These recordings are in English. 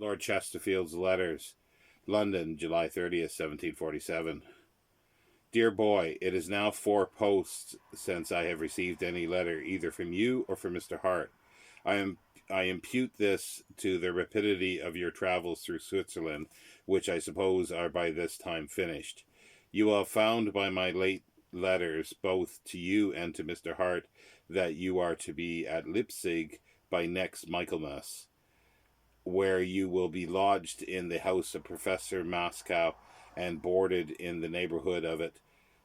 Lord Chesterfield's Letters, London, July 30th, 1747. Dear boy, it is now 4 posts since I have received any letter either from you or from Mr. Hart. I impute this to the rapidity of your travels through Switzerland, which I suppose are by this time finished. You will have found by my late letters, both to you and to Mr. Hart, that you are to be at Leipzig by next Michaelmas, where you will be lodged in the house of Professor Moscow and boarded in the neighborhood of it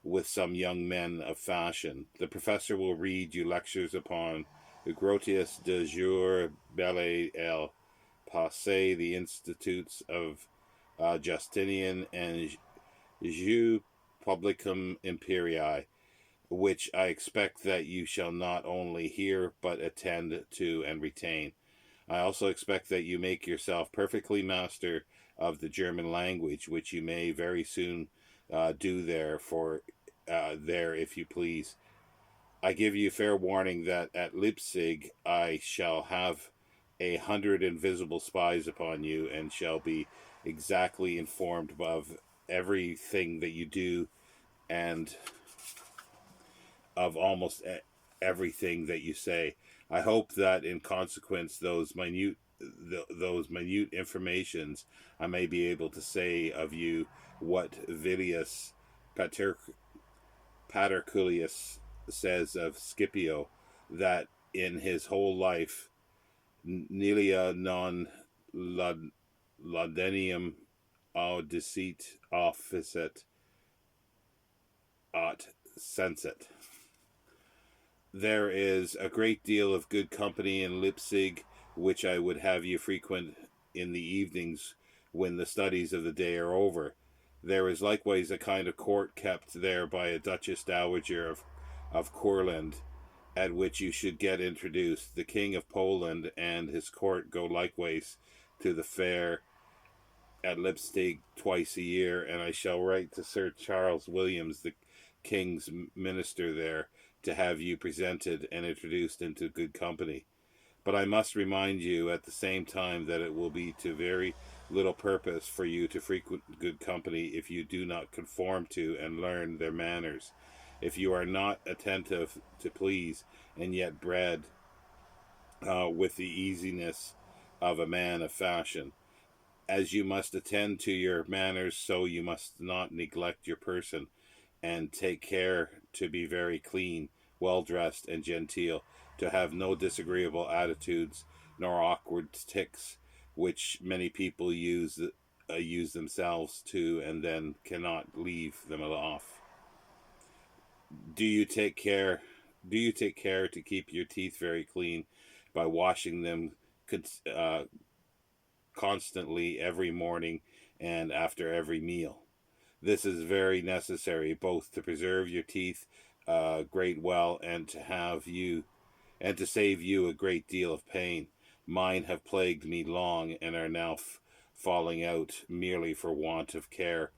with some young men of fashion. The professor will read you lectures upon the Grotius de Jure Belle el Passé, the Institutes of Justinian, and Jus Publicum Imperii, which I expect that you shall not only hear but attend to and retain. I also expect that you make yourself perfectly master of the German language, which you may very soon do there if you please. I give you fair warning that at Leipzig I shall have 100 invisible spies upon you, and shall be exactly informed of everything that you do, and of almost everything that you say. I hope that in consequence those minute informations I may be able to say of you what Vilius Paterculius says of Scipio, that in his whole life Nilia non laudenium audicit officet aut sensit. There is a great deal of good company in Leipzig, which I would have you frequent in the evenings when the studies of the day are over. There is likewise a kind of court kept there by a Duchess Dowager of Courland, at which you should get introduced. The King of Poland and his court go likewise to the fair at Leipzig twice a year, and I shall write to Sir Charles Williams, the King's minister there, to have you presented and introduced into good company. But I must remind you at the same time that it will be to very little purpose for you to frequent good company if you do not conform to and learn their manners. If you are not attentive to please, and yet bred with the easiness of a man of fashion. As you must attend to your manners, so you must not neglect your person, and take care to be very clean, well-dressed, and genteel, to have no disagreeable attitudes, nor awkward tics, which many people use themselves to, and then cannot leave them off. Do you take care to keep your teeth very clean by washing them constantly every morning and after every meal? This is very necessary, both to preserve your teeth great well, and to save you a great deal of pain. Mine have plagued me long, and are now falling out merely for want of care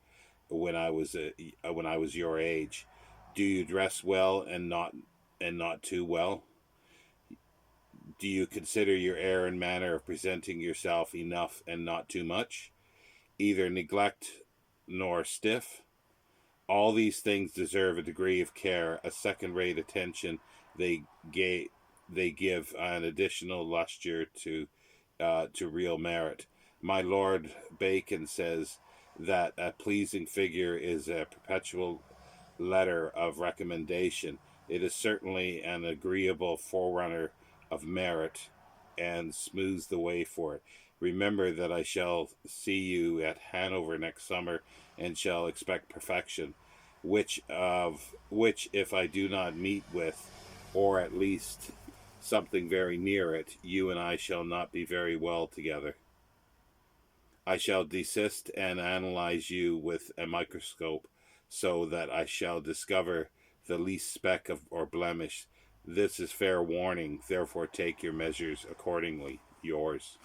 when I was your age. Do you dress well and not too well? Do you consider your air and manner of presenting yourself enough and not too much? Either neglect nor stiff? All these things deserve a degree of care, a second-rate attention. They give an additional lustre to real merit. My Lord Bacon says that a pleasing figure is a perpetual letter of recommendation. It is certainly an agreeable forerunner of merit, and smooths the way for it. Remember that I shall see you at Hanover next summer, and shall expect perfection, which if I do not meet with, or at least something very near it, you and I shall not be very well together. I shall desist and analyze you with a microscope, so that I shall discover the least speck or blemish. This is fair warning, therefore take your measures accordingly. Yours.